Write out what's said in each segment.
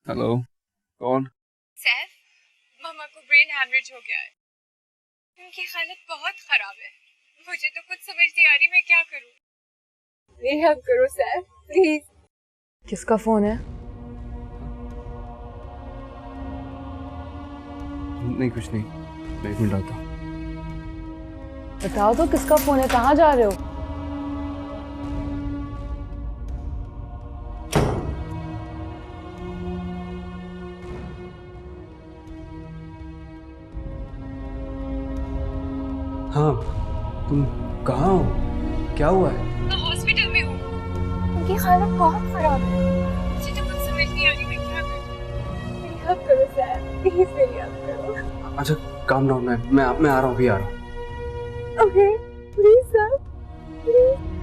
Hello. कौन? सैफ, मामा को brain haemorrhage हो गया है। उनकी हालत बहुत खराब है। मुझे तो कुछ समझ नहीं आ रही मैं क्या करूं। मेरी हेल्प करो सैफ, प्लीज। किसका फोन है? नहीं कुछ नहीं, मैं 1 मिनट आता हूँ। बताओ तो किसका फोन है, कहाँ जा रहे हो? हाँ, तुम कहाँ हो? क्या हुआ है? मैं हॉस्पिटल में हूँ। उनकी हालत बहुत खराब है। मुझे तो कुछ समझ नहीं आ रही मैं क्या करूं। मेरी हेल्प करो सैफ, प्लीज मेरी हेल्प करो। अच्छा काम डाउन, मैं आ रहा हूँ, अभी आ रहा हूँ। Okay, please Saif, please.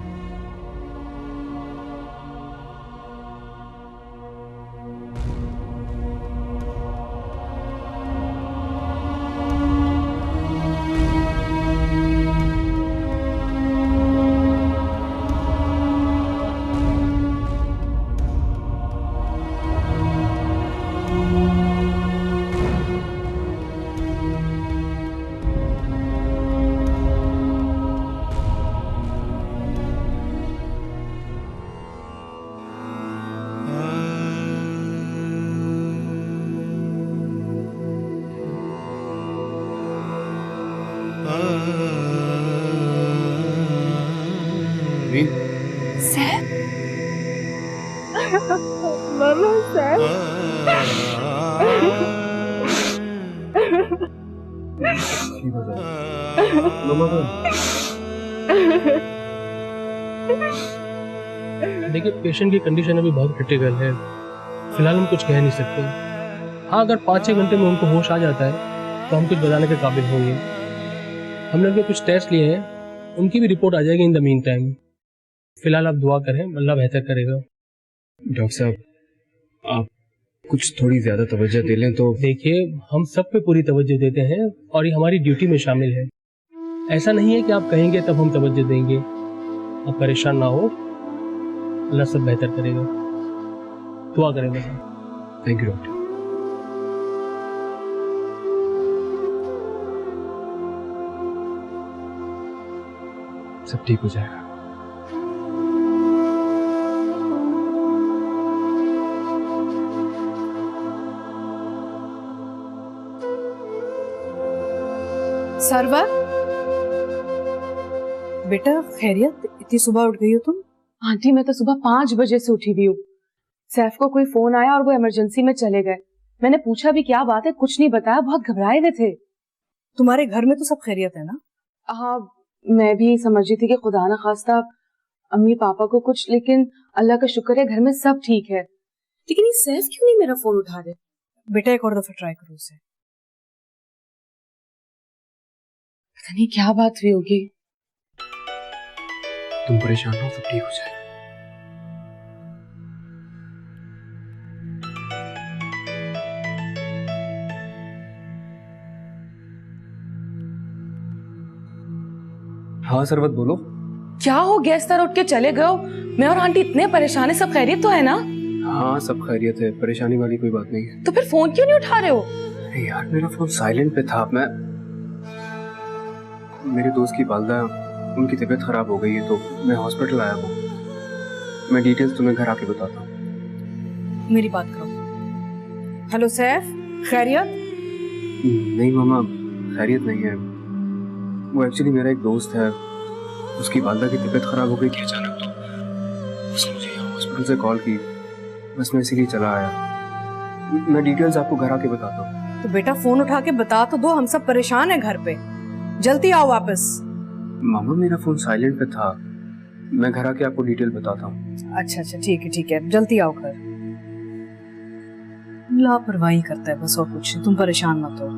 Saif, मामा सैफ। ठीक हो जाएगा। मम्मा को देखिए, पेशेंट की कंडीशन अभी बहुत क्रिटिकल है। फिलहाल हम कुछ कह नहीं सकते। हाँ, अगर 5-6 घंटे में उनको होश आ जाता है तो हम कुछ बताने के काबिल होंगे। हमने उनके कुछ टेस्ट लिए हैं, उनकी भी रिपोर्ट आ जाएगी इन द मीन टाइम। फिलहाल आप दुआ करें, अल्लाह बेहतर करेगा। डॉक्टर साहब, आप कुछ थोड़ी ज्यादा तवज्जो दे लें तो। देखिए, हम सब पे पूरी तवज्जो देते हैं और ये हमारी ड्यूटी में शामिल है। ऐसा नहीं है कि आप कहेंगे तब हम तवज्जो देंगे। आप परेशान ना हो, अल्लाह सब बेहतर करेगा। दुआ करें बस। Thank you doctor. सब ठीक हो जाएगा। सरवर, बेटा खैरियत? इतनी सुबह उठ गई हो तुम? आंटी, मैं तो सुबह 5 बजे से उठी हुई हूँ। सैफ को कोई फोन आया और वो इमरजेंसी में चले गए। मैंने पूछा भी क्या बात है, कुछ नहीं बताया, बहुत घबराए हुए थे। तुम्हारे घर में तो सब खैरियत है ना? हाँ, मैं भी समझ रही थी कि खुदा न खास्ता अम्मी पापा को कुछ, लेकिन अल्लाह का शुक्र है घर में सब ठीक है। लेकिन ये सैफ क्यों नहीं मेरा फोन उठा रहे? बेटा एक और दफा ट्राई करो उसे। पता नहीं क्या बात हुई होगी। तुम परेशान हो, सब ठीक हो जाएगा। हाँ सरवत बोलो। क्या हो गया, इस तरह उठ के चले गए हो? मैं और आंटी इतने परेशान है, सब खैरियत तो है ना? हाँ सब खैरियत है, परेशानी वाली कोई बात नहीं है। तो फिर फोन क्यों नहीं उठा रहे हो? अरे यार, मेरा फोन साइलेंट पे था। मेरे दोस्त की वालदा, उनकी तबीयत खराब हो गई है तो मैं हॉस्पिटल आया हूँ। मैं डिटेल्स तुम्हें घर आके बताता हूँ। मेरी बात करो। हेलो सैफ, खैरियत? नहीं मामा, खैरियत नहीं है। वो एक्चुअली मेरा एक दोस्त है, उसकी वालदा की तबीयत खराब हो गई थी अचानक, तो उसने मुझे यहाँ हॉस्पिटल से कॉल की। बस मैं इसीलिए चला आया। मैं डिटेल्स आपको घर आके बताता हूँ। तो बेटा फोन उठा के बता तो दो, हम सब परेशान हैं घर पे। जल्दी आओ वापस। मामा मेरा फोन साइलेंट पे था, मैं घर आके आपको डिटेल बताता हूँ। अच्छा ठीक है, जल्दी आओ घर। लापरवाही करता है बस, और कुछ नहीं। तुम परेशान मत हो।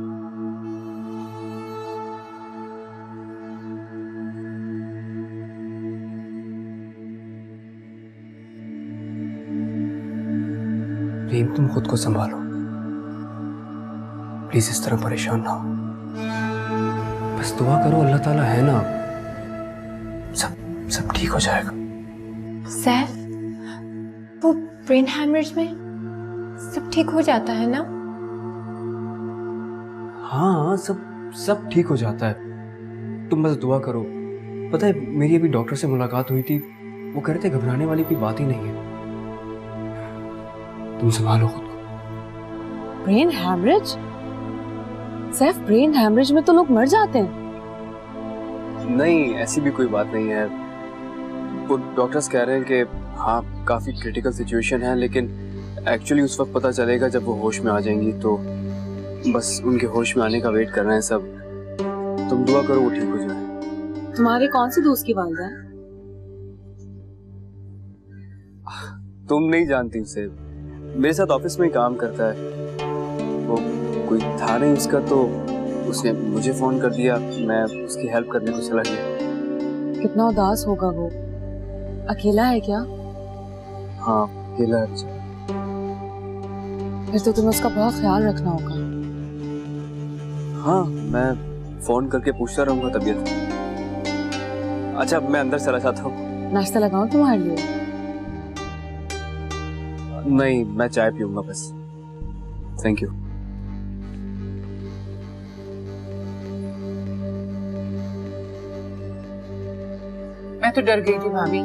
प्रेम, तुम खुद को संभालो प्लीज, इस तरह परेशान ना हो। बस दुआ करो, अल्लाह ताला है ना, सब ठीक हो जाएगा। सैफ, वो ब्रेन हैमरेज में सब ठीक हो जाता है ना? हाँ, सब ठीक हो जाता है। तुम बस दुआ करो। पता है, मेरी अभी डॉक्टर से मुलाकात हुई थी, वो कह रहे थे घबराने वाली कोई बात ही नहीं है। तुम संभालो खुद को। Brain haemorrhage? Saif, brain haemorrhage में तो लोग मर जाते हैं। नहीं, ऐसी भी कोई बात नहीं है। वो डॉक्टर्स कह रहे हैं कि हाँ, काफी क्रिटिकल सिचुएशन है, लेकिन एक्चुअली उस वक्त पता चलेगा जब वो होश में आ जाएंगी। तो बस उनके होश में आने का वेट कर रहे हैं सब। तुम दुआ करो वो ठीक हो जाए। तुम्हारे कौन से दोस्त की वालदा है? तुम नहीं जानती उसे, मेरे साथ ऑफिस में ही काम करता है। वो कोई था नहीं उसका, तो उसने मुझे फोन कर दिया, मैं उसकी हेल्प करने को चला गया। कितना उदास होगा वो। अकेला है क्या? हाँ, अकेला है। फिर तो तुम्हें उसका बहुत ख्याल रखना होगा। हाँ, मैं फोन करके पूछता रहूंगा तबीयत। अच्छा, मैं अंदर चला जाता हूँ। नाश्ता लगाऊं तुम्हारे लिए? नहीं, मैं चाय पीऊंगा बस। Thank you. मैं तो डर गई थी भाभी,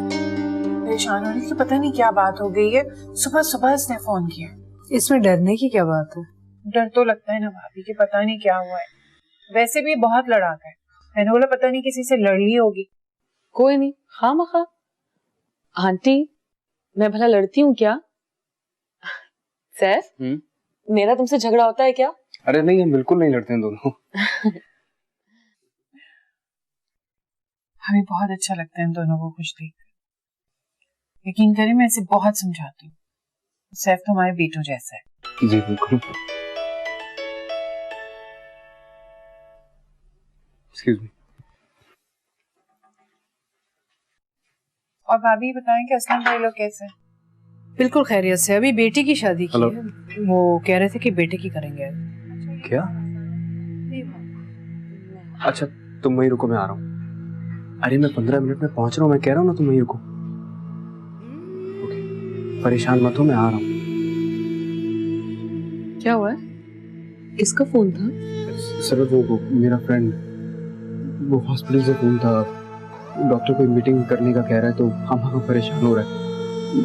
परेशान होने की पता नहीं क्या बात हो गई है। सुबह सुबह इसने फोन किया। इसमें डरने की क्या बात है? डर तो लगता है ना भाभी कि पता नहीं क्या हुआ है। वैसे भी बहुत लड़ाका है। मैंने बोला पता नहीं किसी से लड़ ली होगी। कोई नहीं, खामखा। आंटी, मैं भला लड़ती हूँ क्या? सैफ, मेरा तुमसे झगड़ा होता है क्या? अरे नहीं, हम बिल्कुल नहीं लड़ते हैं दोनों। हमें बहुत अच्छा लगता है इन दोनों को खुश देखकर। यकीन करें, मैं इसे बहुत समझाती हूँ। सैफ तो हमारे बेटों जैसा है। जी बिल्कुल। Excuse me. और भाभी बताएं कि असलम भाई लोग कैसे हैं? बिल्कुल खैरियत से। अभी बेटी की शादी की हेलो। है। वो कह रहे थे कि बेटे की करेंगे। क्या? अच्छा, तुम वहीं रुको, मैं आ रहा हूँ। अरे मैं 15 मिनट में पहुंच रहा हूँ, मैं कह रहा हूँ ना, तुम वहीं रुको। ओके, परेशान मत हो, मैं आ रहा हूँ। क्या हुआ है? किसका फोन था? सर, वो मेरा फ्रेंड, वो हॉस्पिटल से फोन था। डॉक्टर कोई मीटिंग करने का कह रहा है, तो हम परेशान हो रहा है।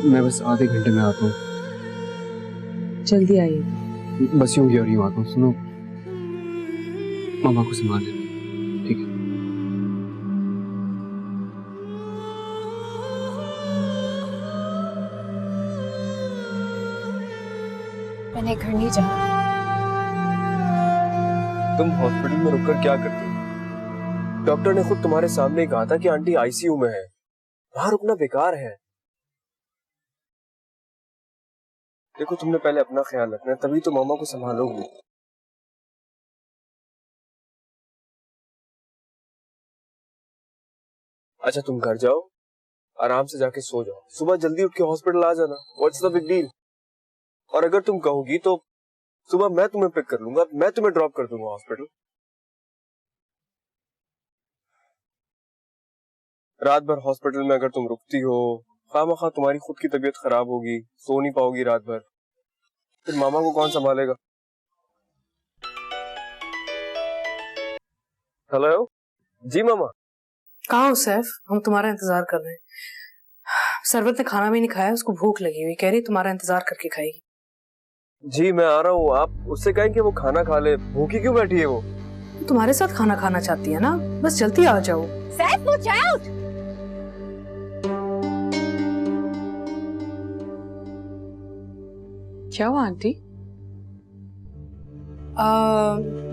मैं बस आधे घंटे में आता हूँ। जल्दी आइए। बस यूं ही आता हूँ। सुनो, मामा को संभाल लेना, ठीक है? मैंने घर नहीं जाना। तुम हॉस्पिटल में रुककर क्या करती? डॉक्टर ने खुद तुम्हारे सामने ही कहा था कि आंटी आईसीयू में है, वहां रुकना बेकार है। देखो, तुमने पहले अपना ख्याल रखना है, तभी तो मामा को संभालोगी। अच्छा, तुम घर जाओ, आराम से जाके सो जाओ, सुबह जल्दी उठ के हॉस्पिटल आ जाना। What's the big deal? और अगर तुम कहोगी तो सुबह मैं तुम्हें पिक कर लूंगा, मैं तुम्हें ड्रॉप कर दूंगा हॉस्पिटल। रात भर हॉस्पिटल में अगर तुम रुकती हो, खामखा तुम्हारी खुद की तबीयत खराब होगी, सो नहीं पाओगी रात भर, फिर मामा को कौन संभालेगा? हेलो जी मामा। कहाँ हो सैफ? हम तुम्हारा इंतजार कर रहे हैं। सरवत ने खाना भी नहीं खाया, उसको भूख लगी हुई, कह रही तुम्हारा इंतजार करके खाएगी। जी मैं आ रहा हूँ। आप उससे कहें कि वो खाना खा ले, भूखी क्यों बैठी है वो? तुम्हारे साथ खाना खाना चाहती है ना, बस जल्दी आ जाओ। Saif, watch out. क्या हुआ आंटी?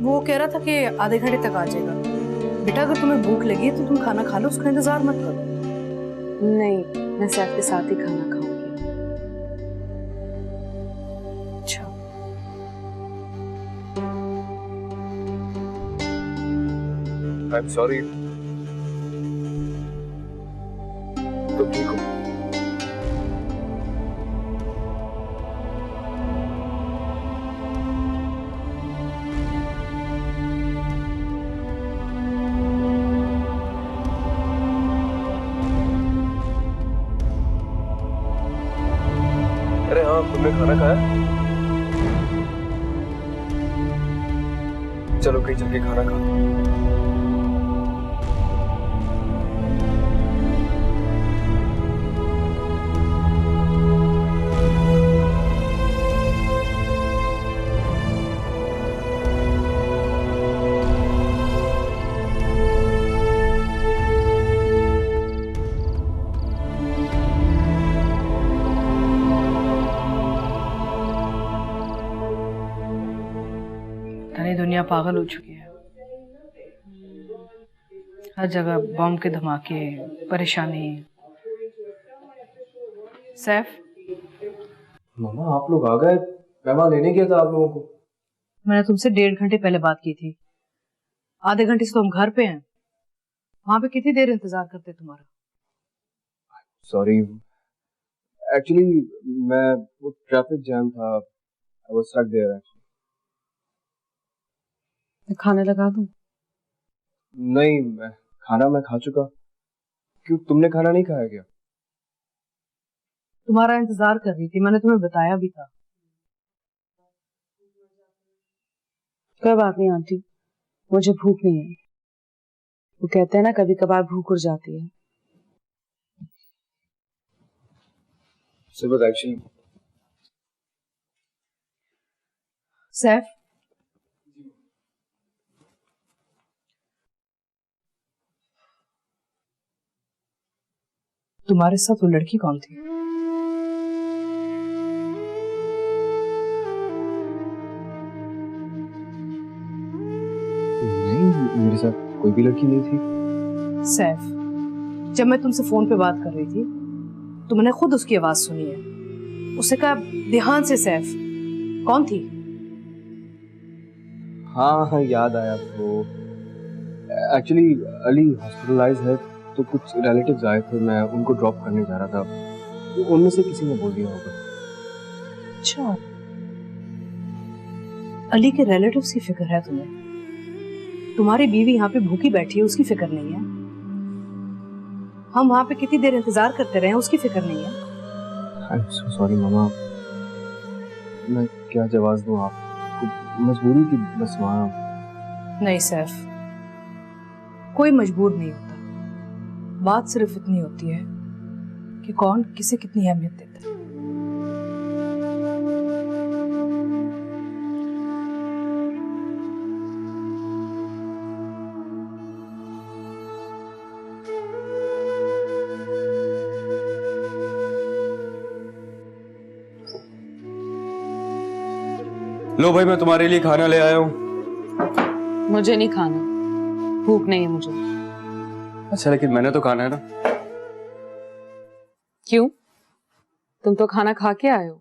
वो कह रहा था कि आधे घंटे तक आ जाएगा। बेटा, अगर तुम्हें भूख लगी है तो तुम खाना खा लो, उसका इंतजार मत करो। नहीं, मैं सैफ के साथ ही खाना खाऊंगी। अच्छा, आई एम सॉरी। तुम ठीक हो? अरे हाँ, तुमने खाना खाया? चलो कहीं चल के खाना खाते हैं। सारी दुनिया पागल हो चुकी है। हर जगह बॉम्ब के धमाके, परेशानी। सैफ, मामा आप लोग आ गए। मैं वहां लेने गया था आप लोगों को। मैंने तुमसे 1.5 घंटे पहले बात की थी। आधे घंटे से तो हम घर पे हैं। वहां पे कितनी देर इंतजार करते तुम्हारा? सॉरी, एक्चुअली मैं वो ट्रैफिक जैम था। I was stuck there. खाने लगा दूं? नहीं, खाना मैं खा चुका। क्यों, तुमने खाना नहीं खाया क्या? तुम्हारा इंतजार कर रही थी, मैंने तुम्हें बताया भी था। कोई बात नहीं आंटी, मुझे भूख नहीं है। वो कहते हैं ना कभी कभार भूख उड़ जाती है। सिर्फ एक्चुअली सैफ, तुम्हारे साथ वो लड़की कौन थी? नहीं, मेरे साथ कोई भी लड़की नहीं थी। सैफ, जब मैं तुमसे फोन पे बात कर रही थी तो मैंने खुद उसकी आवाज सुनी है। उसने कहा ध्यान से सैफ, कौन थी? हाँ हाँ, याद आया। वो एक्चुअली अली हॉस्पिटलाइज है, तो कुछ रिलेटिव्स आए थे, मैं उनको ड्रॉप करने जा रहा था। उनमें से किसी ने बोल दिया होगा। अच्छा, अली के रिलेटिव्स की फिक्र है तुम्हें? तुम्हारी बीवी यहाँ पे भूखी बैठी है, उसकी फिक्र नहीं है? हम वहां पे कितनी देर इंतजार करते रहे, उसकी फिक्र नहीं है? आई एम सो सॉरी मामा, मैं क्या जवाब दूं आपको, मजबूरी थी बस वहाँ। नहीं सैफ, कोई मजबूर नहीं होता। बात सिर्फ इतनी होती है कि कौन किसे कितनी अहमियत देता है। लो भाई, मैं तुम्हारे लिए खाना ले आया हूँ। मुझे नहीं खाना, भूख नहीं है मुझे। अच्छा, लेकिन मैंने तो खाना है ना। क्यों, तुम तो खाना खा के आए हो।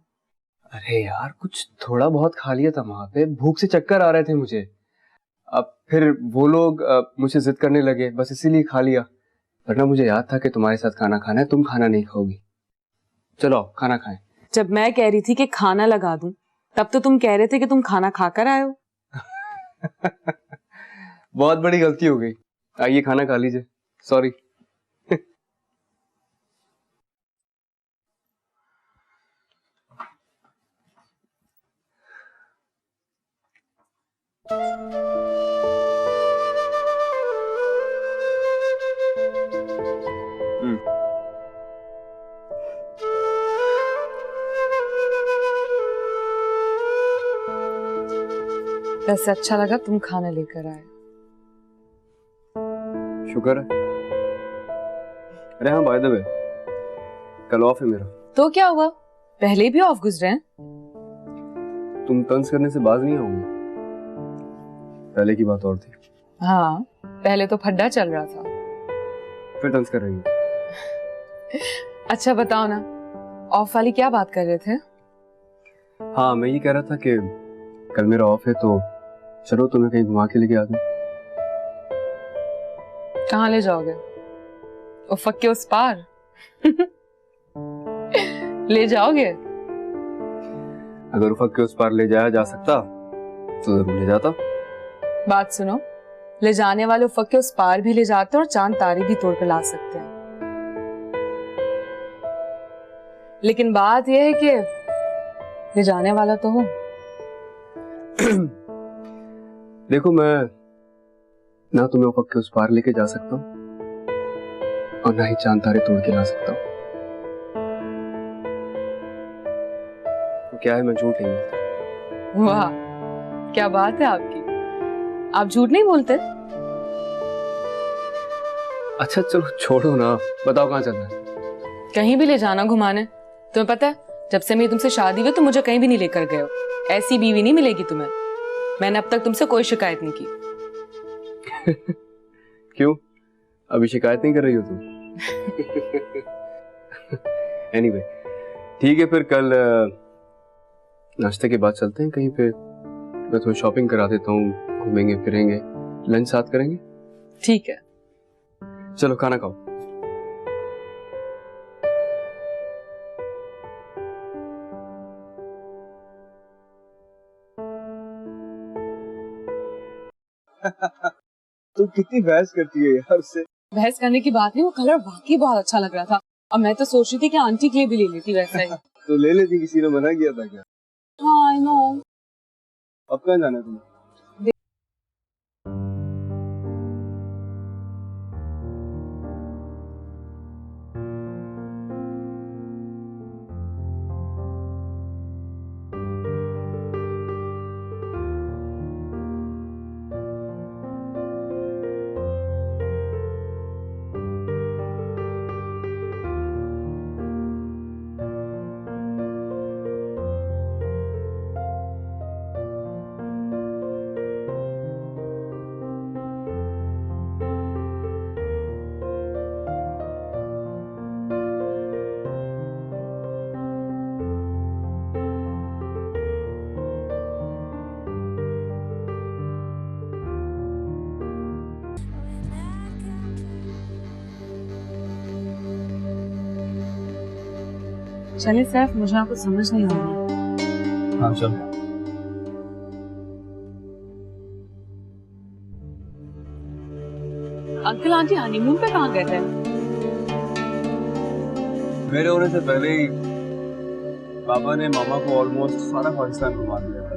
अरे यार, कुछ थोड़ा बहुत खा लिया था वहां पे, भूख से चक्कर आ रहे थे मुझे। अब फिर वो लोग मुझे जिद करने लगे, बस इसीलिए खा लिया। वरना मुझे याद था कि तुम्हारे साथ खाना खाना है, तुम खाना नहीं खाओगी। चलो आओ, खाना खाएं। जब मैं कह रही थी कि खाना लगा दूं, तब तो तुम कह रहे थे कि तुम खाना खाकर आए हो। बहुत बड़ी गलती हो गई। आइए खाना खा लीजिए। सॉरी। वैसे अच्छा लगा तुम खाना लेकर आए। शुक्र है। अरे हाँ, बाय द वे, कल ऑफ है मेरा। तो क्या हुआ, पहले भी ऑफ गुजरे हैं। तुम तंज करने से बाज नहीं आओगी। पहले की बात और थी। हाँ, पहले तो फड्डा चल रहा था। फिर तंज कर रही हो। अच्छा बताओ ना, ऑफ वाली क्या बात कर रहे थे? हाँ, मैं ये कह रहा था कि कल मेरा ऑफ है, तो चलो तुम्हें कहीं घुमा के लेके आ दूं। कहाँ ले जाओगे? उफक के उस पार? ले जाओगे? अगर उफक के उस पार ले जाया जा सकता तो जरूर ले जाता। बात सुनो, ले जाने वाले उफक के उस पार भी ले जाते हैं और चांद तारे भी तोड़ कर ला सकते हैं। लेकिन बात यह है कि ले जाने वाला तो हो। देखो, मैं ना तुम्हें उफक के उस पार लेके जा सकता हूँ और ना ही चांद तारे तोड़ के ला सकता हूँ। तो क्या है, मैं झूठ नहीं बोलता। वाह, क्या बात है आपकी। आप झूठ नहीं बोलते। अच्छा चलो छोड़ो ना, बताओ कहाँ चलना है? कहीं भी ले जाना घुमाने। तुम्हें पता है, जब से मेरी तुमसे शादी हुई तुम मुझे कहीं भी नहीं लेकर गए हो। ऐसी बीवी नहीं मिलेगी तुम्हें। मैंने अब तक तुमसे कोई शिकायत नहीं की। क्यों, अभी शिकायत नहीं कर रही हो तुम? एनीवे, ठीक है, फिर कल नाश्ते के बाद चलते हैं कहीं पे। मैं तुम्हें शॉपिंग करा देता हूँ, घूमेंगे फिरेंगे, लंच साथ करेंगे। ठीक है। चलो खाना खाओ। तू कितनी बहस करती है यार उससे। बहस करने की बात नहीं, वो कलर वाकई बहुत अच्छा लग रहा था और मैं तो सोच रही थी कि आंटी के लिए भी ले लेती वैसा ही। तो ले लेती, किसी ने मना किया था क्या? हाँ आई नो। अब कहाँ जाना है तुम्हें? चलिए सैफ, मुझे आपको समझ नहीं आ रहा। हाँ चल। अंकल आंटी हनीमून पे कहाँ गए थे? मेरे होने से पहले ही पापा ने मामा को ऑलमोस्ट सारा पाकिस्तान घुमा दिया था।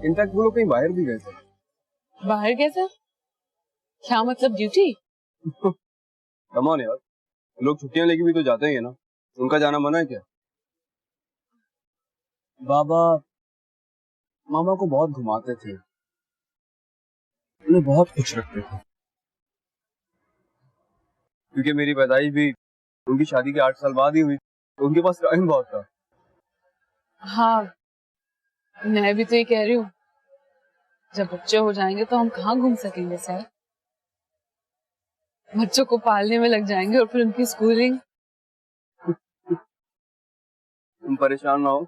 इनफैक्ट वो लोग कहीं बाहर भी गए थे। बाहर गए थे? क्या मतलब, ड्यूटी? कम ऑन यार, लोग छुट्टियां लेके भी तो जाते ही है ना, उनका जाना मना है क्या? बाबा मामा को बहुत घुमाते थे, उन्हें बहुत खुश रखते थे। क्योंकि मेरी पैदाइश भी उनकी शादी के 8 साल बाद ही हुई, तो उनके पास टाइम बहुत था। हाँ, मैं भी तो ये कह रही हूँ, जब बच्चे हो जाएंगे तो हम कहाँ घूम सकेंगे सर? बच्चों को पालने में लग जाएंगे और फिर उनकी स्कूलिंग। तुम परेशान ना हो,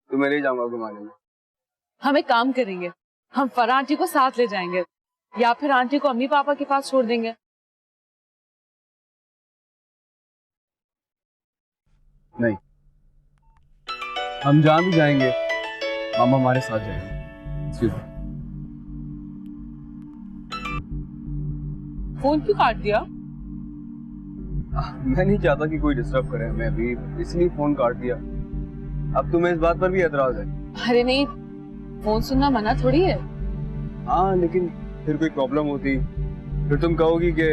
तुम्हें ले जाऊंगा घुमाने में। हम एक काम करेंगे, हम फरा आंटी को साथ ले जाएंगे या फिर आंटी को अम्मी पापा के पास छोड़ देंगे। नहीं, हम जहाँ भी जाएंगे मामा हमारे साथ जाएंगे। फोन क्यों काट दिया? मैं नहीं चाहता कि कोई डिस्टर्ब करे हमें अभी, इसलिए फोन काट दिया। अब तुम्हें इस बात पर भी एतराज है? अरे नहीं, फोन सुनना मना थोड़ी है। हाँ, लेकिन फिर कोई प्रॉब्लम होती, फिर तुम कहोगी कि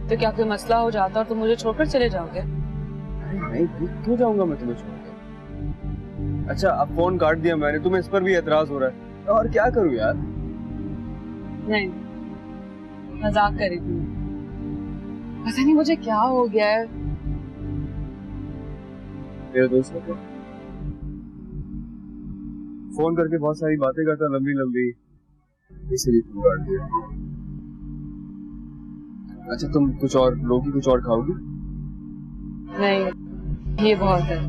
तो क्या कोई मसला हो जाता और तुम मुझे छोड़कर चले जाओगे? नहीं, क्यों जाऊंगा मैं तुम्हें छोड़ के? अच्छा, अब फोन काट दिया मैंने, तुम्हें इस पर भी एतराज हो रहा है, और क्या करूं यार? नहीं, मजाक कर रही थी। पता नहीं मुझे क्या हो गया है। मेरे दोस्त को फोन करके बहुत सारी बातें करता, लंबी लंबी, इसलिए तुम काट दिया। अच्छा, तुम कुछ और लोगी, कुछ और खाओगी? नहीं, ये बहुत है।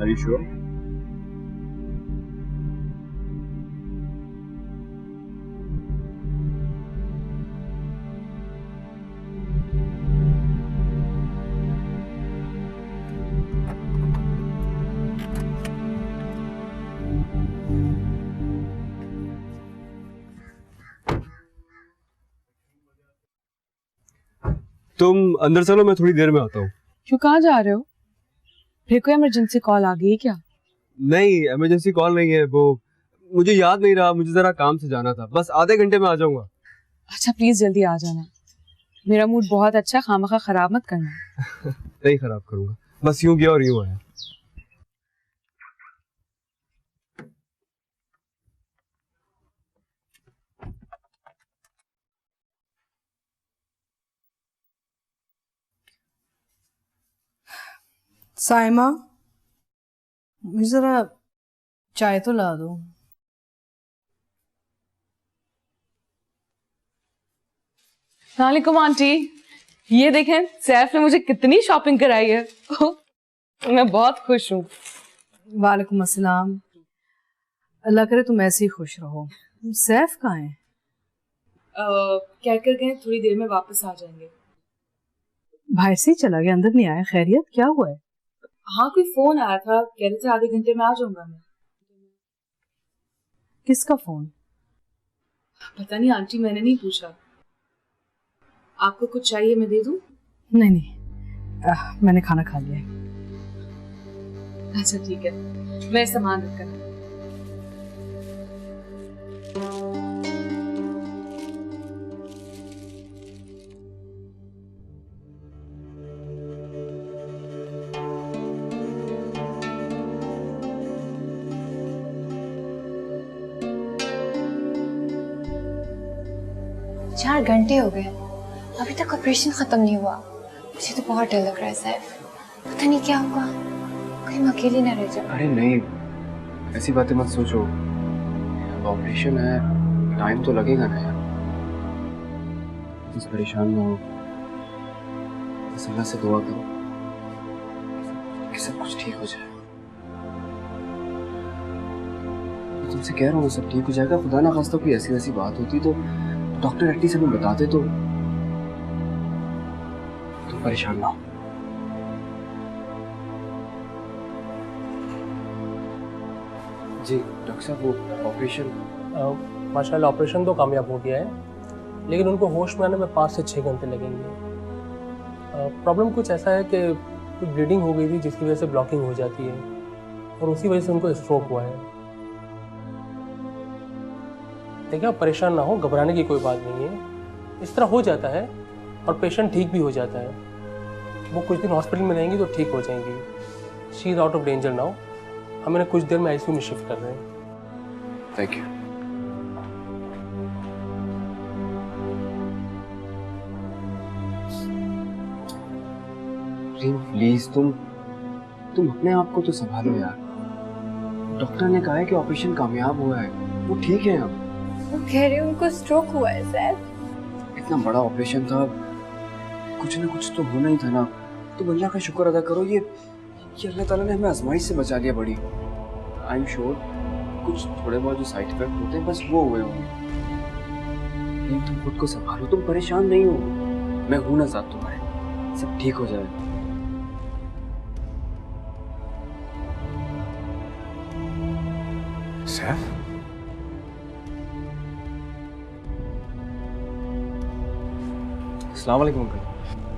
Are you sure? तुम अंदर चलो, मैं थोड़ी देर में आता हूँ। क्यों, कहाँ जा रहे हो? फिर कोई इमरजेंसी कॉल आ गई क्या? नहीं, इमरजेंसी कॉल नहीं है, वो मुझे याद नहीं रहा, मुझे जरा काम से जाना था। बस आधे घंटे में आ जाऊंगा। अच्छा प्लीज जल्दी आ जाना, मेरा मूड बहुत अच्छा, खामखा खराब मत करना। नहीं खराब करूंगा, बस यूं गया और यूं आया। साइमा, मुझे जरा चाय तो ला दो। वालेकुम आंटी, ये देखें सैफ ने मुझे कितनी शॉपिंग कराई है। मैं बहुत खुश हूँ। वालेकुम अस्सलाम। अल्लाह करे तुम ऐसे ही खुश रहो। सैफ कहाँ है? क्या कर गए, थोड़ी देर में वापस आ जाएंगे। बाहर से ही चला गया, अंदर नहीं आया? खैरियत, क्या हुआ है? हाँ कोई फोन आया था, कह रहे थे आधे घंटे में आ जाऊंगा मैं। किसका फोन? पता नहीं आंटी, मैंने नहीं पूछा। आपको कुछ चाहिए मैं दे दूं? नहीं नहीं, मैंने खाना खा लिया है। अच्छा ठीक है, मैं सामान रख कर। चार घंटे हो गए, अभी तक ऑपरेशन खत्म नहीं हुआ। मुझे तो बहुत डर लग रहा है सैफ, पता नहीं क्या होगा, कहीं मैं अकेली ना रह जाऊं। अरे नहीं, ऐसी बातें मत सोचो। ऑपरेशन है, टाइम तो लगेगा ना यार। बस परेशान ना हो, बस अल्लाह से दुआ करो कि सब कुछ ठीक हो जाए। मैं तुमसे कह रहा हूँ सब ठीक हो जाएगा। खुदा ना खास्ता कोई ऐसी वैसी बात होती तो डॉक्टर एटलीस्ट हमें बताते तो। तुम परेशान ना हो। जी डॉक्टर साहब, वो ऑपरेशन माशाल्लाह ऑपरेशन तो कामयाब हो गया है, लेकिन उनको होश में आने में 5 से 6 घंटे लगेंगे। प्रॉब्लम कुछ ऐसा है कि कुछ ब्लीडिंग हो गई थी जिसकी वजह से ब्लॉकिंग हो जाती है और उसी वजह से उनको स्ट्रोक हुआ है। देखिए आप परेशान ना हो, घबराने की कोई बात नहीं है, इस तरह हो जाता है और पेशेंट ठीक भी हो जाता है। वो कुछ दिन हॉस्पिटल में रहेंगी तो ठीक हो जाएंगी। She is out of danger now. हम इन्हें कुछ देर में आईसीयू में शिफ्ट कर रहे हैं। Thank you. प्लीज तुम अपने आप को तो संभालो यार। डॉक्टर ने कहा है कि ऑपरेशन कामयाब हुआ है, वो ठीक है। अब वो कह रहे उनको स्ट्रोक हुआ है सैफ। इतना बड़ा ऑपरेशन था, कुछ ना कुछ तो होना ही था ना। तुम अल्लाह का शुक्र अदा करो, ये अल्लाह ताला ने हमें आजमाइश से बचा लिया बड़ी। आई एम श्योर कुछ थोड़े बहुत जो साइड इफेक्ट होते हैं बस वो हुए होंगे, लेकिन तुम खुद को संभालो, तुम परेशान नहीं हो। मैं हूं ना साथ तुम्हारे, सब ठीक हो जाएगा। सैफ, अस्सलाम वालेकुम अंकल।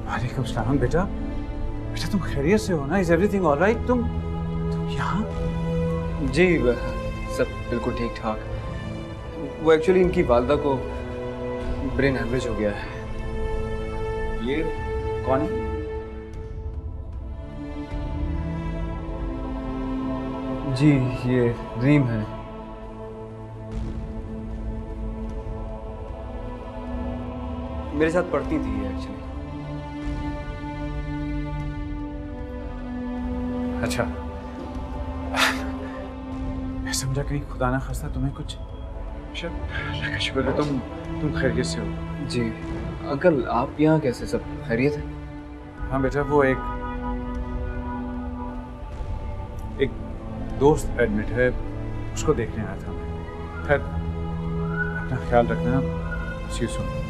वालेकुम सलाम बेटा। बेटा तुम खैरियत से हो ना? Is everything alright? तुम यहाँ? जी सब बिल्कुल ठीक ठाक। वो एक्चुअली इनकी वालदा को ब्रेन हैमरेज हो गया है। ये कौन है? जी ये रीम है। मेरे साथ पढ़ती थी एक्चुअली। अच्छा, मैं समझा कहीं खुदा ना खास्ता तुम्हें कुछ। अल्लाह का शुक्र है तुम खैरियत से हो। जी अंकल, आप यहाँ कैसे, सब खैरियत है? हाँ बेटा, वो एक दोस्त एडमिट है, उसको देखने आया था मैं। खैर अपना ख्याल रखना। सी यू सून।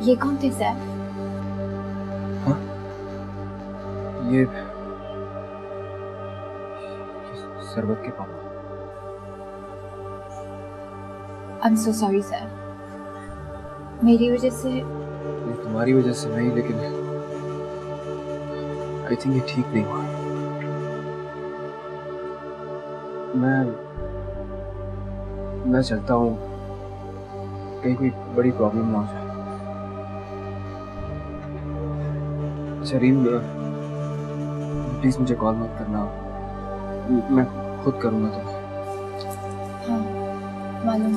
ये कौन थे सैफ? हाँ ये सरबत के पापा। I am so sorry Saif, मेरी वजह से? नहीं, तुम्हारी वजह से नहीं, लेकिन आई थिंक ये ठीक नहीं हुआ। मैं चलता हूँ, कहीं कोई बड़ी प्रॉब्लम ना हो जाए। अच्छा रीम, प्लीज मुझे कॉल मत करना, मैं खुद करूँगा तुम्हें। हाँ मालूम।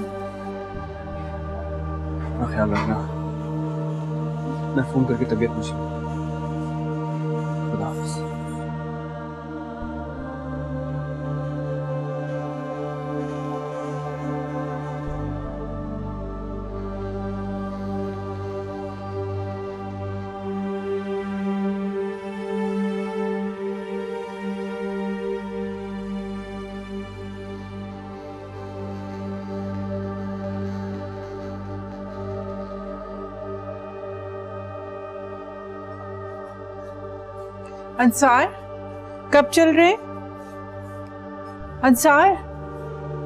अपना ख्याल रखना, मैं फोन करके तबीयत पूछूंगा। खुदा हाफिज़। अंसार, कब चल रहे हैं? अंसार,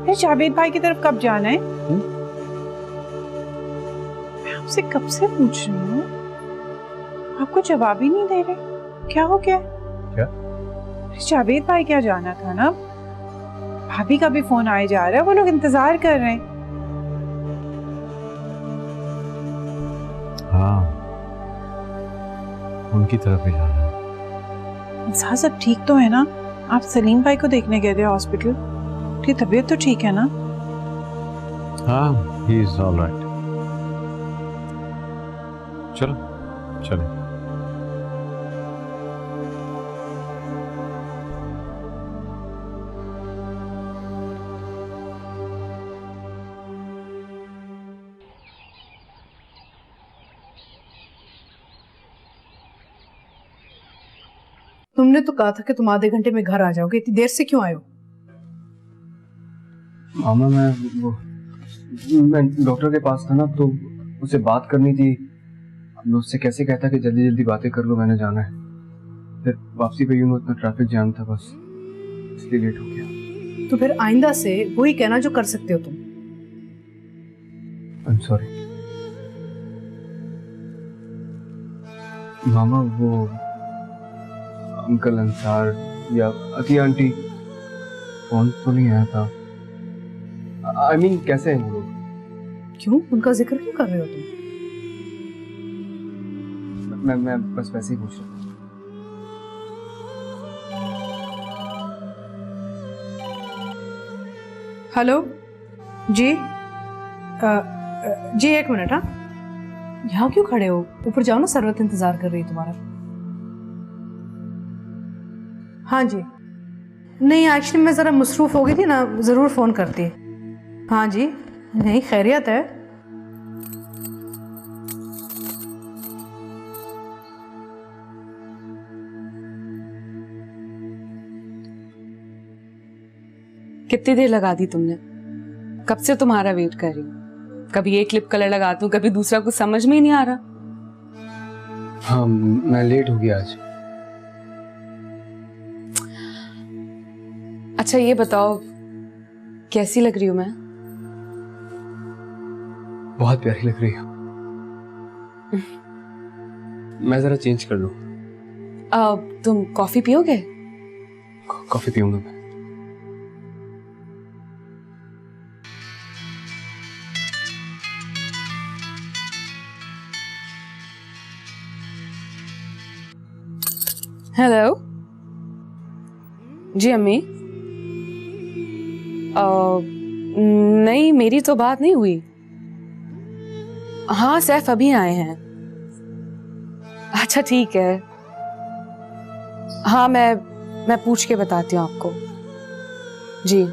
फिर जावेद भाई की तरफ कब जाना है? मैं आपसे कब से पूछ रही हूँ, आपको जवाब ही नहीं दे रहे। क्या हो गया? क्या? जावेद भाई क्या जाना था ना, भाभी का भी फोन आए जा रहा है, वो लोग इंतजार कर रहे हैं। हाँ, उनकी तरफ ही जाना है। अंसार, सब ठीक तो है ना? आप सलीम भाई को देखने गए थे हॉस्पिटल, उनकी तबीयत तो ठीक है ना? हाँ, ही इज ऑल राइट। चलो चलो। तुमने तो कहा था कि तुम आधे घंटे में घर आ जाओगे, इतनी देर से क्यों आए हो? मामा मैं डॉक्टर के पास था ना, तो उससे बात करनी थी। मैं उससे कैसे कहता कि जल्दी जल्दी बातें कर लो, मैंने जाना है। फिर वापसी पे यूं इतना ट्रैफिक जाम था, बस इसलिए लेट हो गया। तो फिर आइंदा से वही कहना जो कर सकते हो तुम। आई एम सॉरी मामा। वो अंकल अंसार या अतिया आंटी फोन तो नहीं आया था। आई मीन कैसे हैं वो लोग? क्यों, उनका जिक्र क्यों कर रहे हो तुम? मैं बस वैसे ही पूछ रहा था। हेलो जी, जी एक मिनट। हाँ, यहाँ क्यों खड़े हो? ऊपर जाओ ना, सरवत इंतजार कर रही है तुम्हारा। हाँ जी, नहीं एक्चुअली मैं ज़रा मसरूफ़ हो गई थी ना, ज़रूर फ़ोन करती। हाँ जी, नहीं खैरियत है। कितनी देर लगा दी तुमने? कब से तुम्हारा वेट कर रही हूँ। कभी एक क्लिप कलर लगाती हूँ, कभी दूसरा, कुछ समझ में ही नहीं आ रहा। हाँ मैं लेट हो गया आज। अच्छा ये बताओ, कैसी लग रही हूँ मैं? बहुत प्यारी लग रही हो। मैं जरा चेंज कर लूं। तुम कॉफी पियोगे? कॉफी पीऊंगा मैं। हेलो जी अम्मी। नहीं, मेरी तो बात नहीं हुई। हाँ सैफ अभी आए हैं। अच्छा ठीक है, हाँ मैं पूछ के बताती हूँ आपको। जी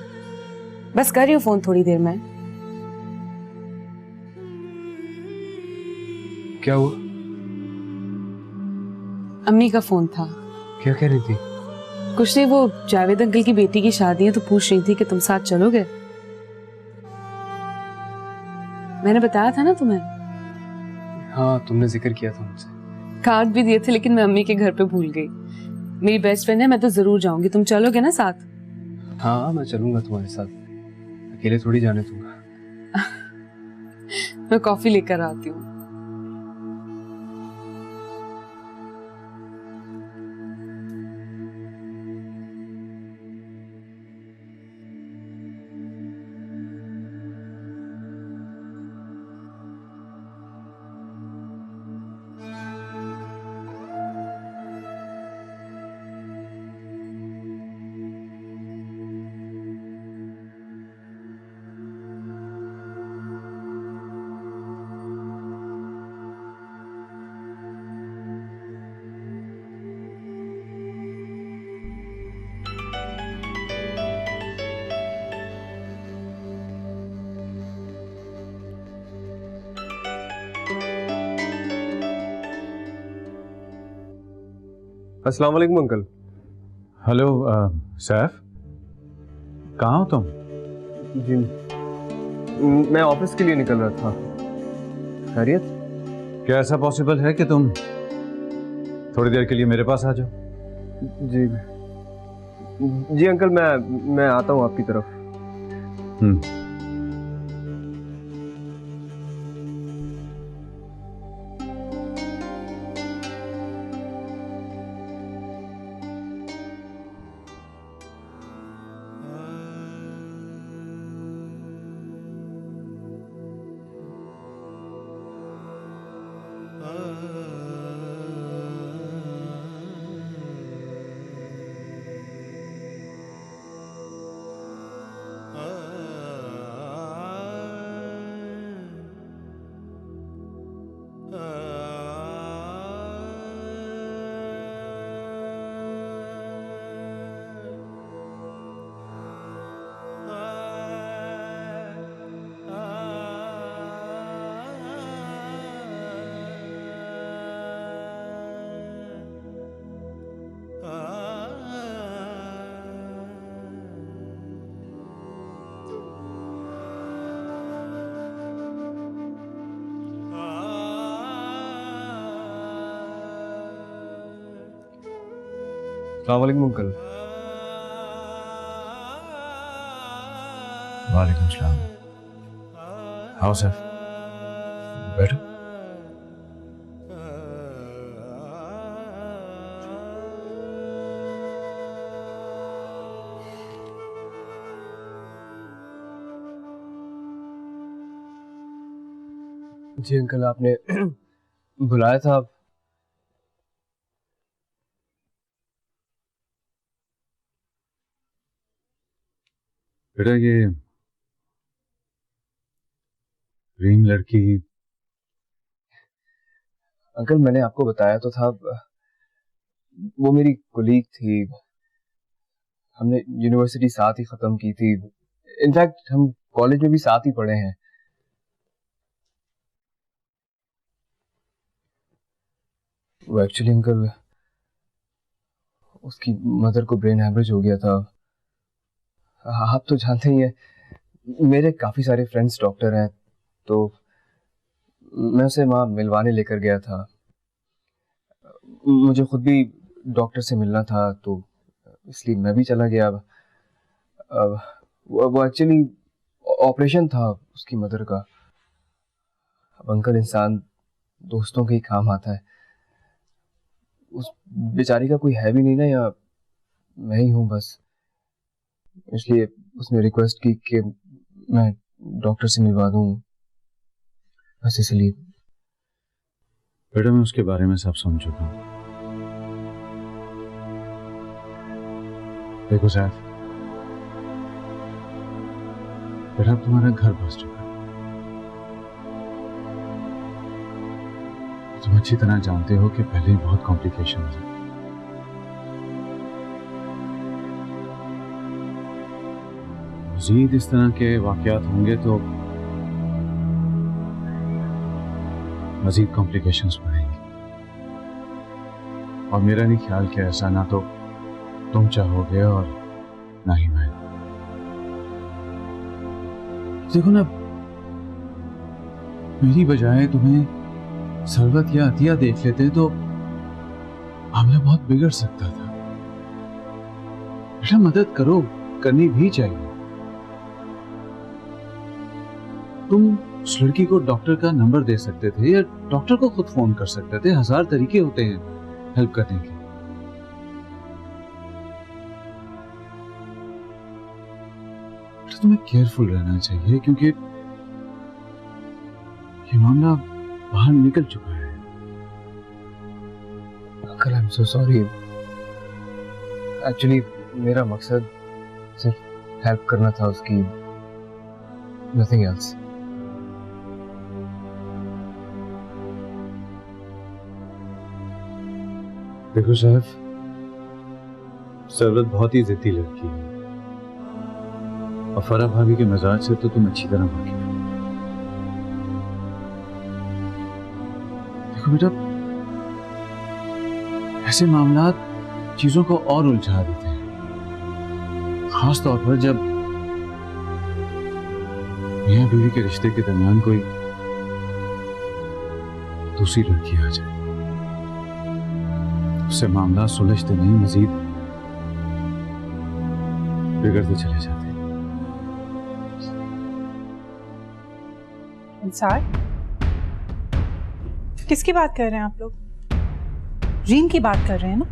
बस कर रही हूँ फोन थोड़ी देर में। क्या हुआ? अम्मी का फोन था। क्या कह रही थी? कुछ नहीं, वो जावेद अंकल की बेटी की शादी है तो पूछ रही थी कि तुम साथ चलोगे। मैंने बताया था ना तुम्हें। हाँ तुमने जिक्र किया था मुझसे। कार्ड भी दिए थे, लेकिन मैं अम्मी के घर पे भूल गई। मेरी बेस्ट फ्रेंड है, मैं तो जरूर जाऊंगी। तुम चलोगे ना साथ? हाँ मैं चलूंगा तुम्हारे साथ, अकेले थोड़ी जाने दूंगा। मैं कॉफी लेकर आती हूँ। अस्सलाम वालेकुम अंकल। हेलो सैफ, कहाँ हो तुम? जी मैं ऑफिस के लिए निकल रहा था। खैरियत? क्या ऐसा पॉसिबल है कि तुम थोड़ी देर के लिए मेरे पास आ जाओ? जी जी अंकल, मैं आता हूँ आपकी तरफ। अस्सलाम वालेकुम अंकल। वालेकुम सलाम। आओ सैफ, बैठो। जी अंकल, आपने बुलाया था? बेटा, ये रीम लड़की, अंकल मैंने आपको बताया तो था, वो मेरी कुलीग थी। हमने यूनिवर्सिटी साथ ही खत्म की थी। इनफैक्ट हम कॉलेज में भी साथ ही पढ़े हैं। वो एक्चुअली अंकल, उसकी मदर को ब्रेन हैमरेज हो गया था। आप तो जानते ही हैं, मेरे काफी सारे फ्रेंड्स डॉक्टर हैं, तो मैं उसे वहां मिलवाने लेकर गया था। मुझे खुद भी डॉक्टर से मिलना था, तो इसलिए मैं भी चला गया। अब वो एक्चुअली ऑपरेशन था उसकी मदर का। अब अंकल, इंसान दोस्तों के ही काम आता है। उस बेचारी का कोई है भी नहीं ना, या मैं ही हूँ बस। इसलिए उसने रिक्वेस्ट की कि मैं डॉक्टर से मिलवा दूं, बस इसलिए। बेटा, मैं उसके बारे में सब समझ चुका हूँ। देखो सैफ, बेटा अब तुम्हारा घर बस चुका है। तुम अच्छी तरह जानते हो कि पहले ही बहुत कॉम्प्लिकेशंस हैं। मजीद इस तरह के वाकयात होंगे तो मजीद कॉम्प्लिकेशंस बढ़ेंगी, और मेरा नहीं ख्याल कि ऐसा ना तो तुम चाहोगे और ना ही मैं। देखो ना, मेरी बजाय तुम्हें सरवत या अतिया देख लेते तो मामला बहुत बिगड़ सकता था। बेटा मदद करो, करनी भी चाहिए। तुम उस लड़की को डॉक्टर का नंबर दे सकते थे, या डॉक्टर को खुद फोन कर सकते थे। 1000 तरीके होते हैं हेल्प करने के। तो तुम्हें केयरफुल रहना चाहिए, क्योंकि ये मामला बाहर निकल चुका है। Uncle, I am so sorry. Actually मेरा मकसद सिर्फ हेल्प करना था उसकी, नथिंग एल्स। देखो साहब, सरवत बहुत ही जिद्दी लड़की है, और फराह भाभी के मिजाज से तो तुम अच्छी तरह वाकिफ हो। देखो बेटा, ऐसे मामलात चीजों को और उलझा देते हैं, खास तौर पर जब मियां बीवी के रिश्ते के दरमियान कोई दूसरी लड़की आ जाए। उससे मामला सुलझते नहीं, मजीद बिगड़ते चले जाते हैं। इंसार, किसकी बात कर रहे हैं आप लोग? रीम की बात कर रहे हैं ना?